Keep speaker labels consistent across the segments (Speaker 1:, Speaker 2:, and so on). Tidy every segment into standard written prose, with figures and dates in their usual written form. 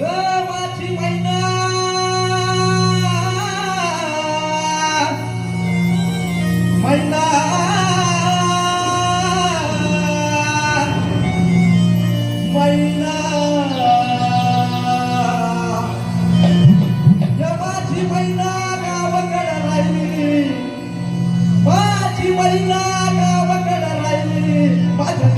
Speaker 1: माझी मैना मैना मैना माझी मैना गावाकडे राहिली माझी मैना गावाकडे राहिली माझ्या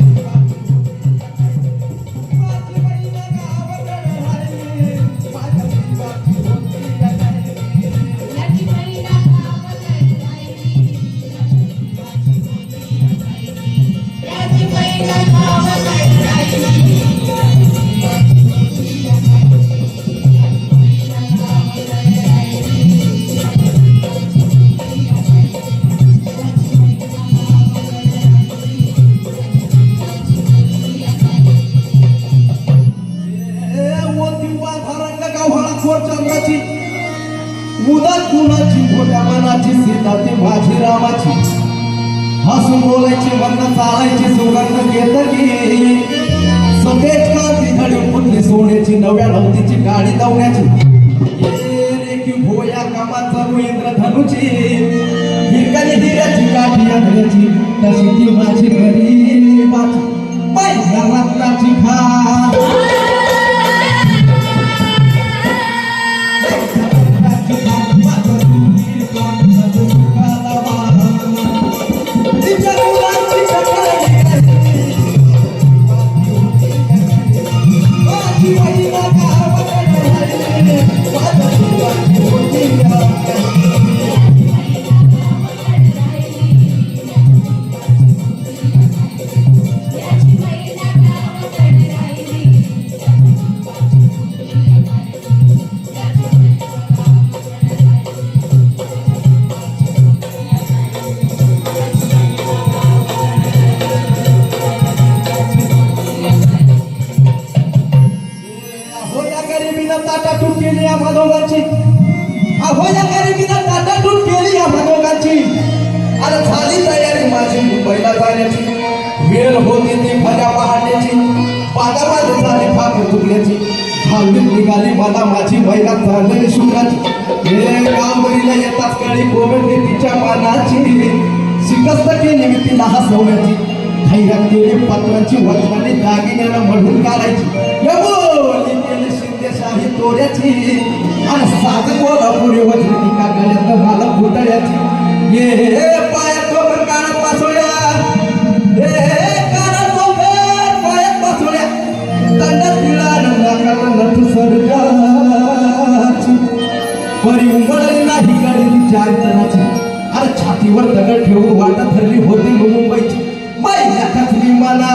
Speaker 1: उदास कुणाची मोठ्या मनाची सीता ती माझी रामाची हसून बोलायची म्हणणं चालायची सुगंध केतकी सफेद कांती धडी फुटली सोन्याची नव्या नवतीची गाडी धावण्याची रे की भोया कामाचा इंद्रधनुची हिरकणी हिऱ्याची गाठी आंधळ्याची तशी ती माझी गरीबाची पहिल्या रत्नाची खान ताटातूट केली या माधोगाची अहो या गरिबीला ताटातूट केली या माधोगाची अरे झाली तयारी माझी मुंबईला जाण्याची वेळ होती ती भल्या पहाण्याची पादाबाद झाली फाक तुकल्याची झालीत निघाली मला माझी महिला चाललेली शुक्राची हे गावरीला येताच कळी कोवडली तिच्या मानाची शिकस्त केली मी तिला हसवण्याची धैर्यात केली पत्रांची वचनाने दागिन्याला मढून काढायची बोली केली शिंदेशाही तोऱ्याची आणि साध कोल्हापुरी वचनी टीका गळ्यात मला फुटण्याची ये पायात टोकर कानात पासोळ्या हे कानात टोकर पायात पासोळ्या दंडात तिळा नाकाला नथ स्वर्गाची परी उमळली नाही गडी तिच्या अंतराची अरे छातीवर दगड ठेवून वाट धरली होती मुंबईची महिन्यातली मला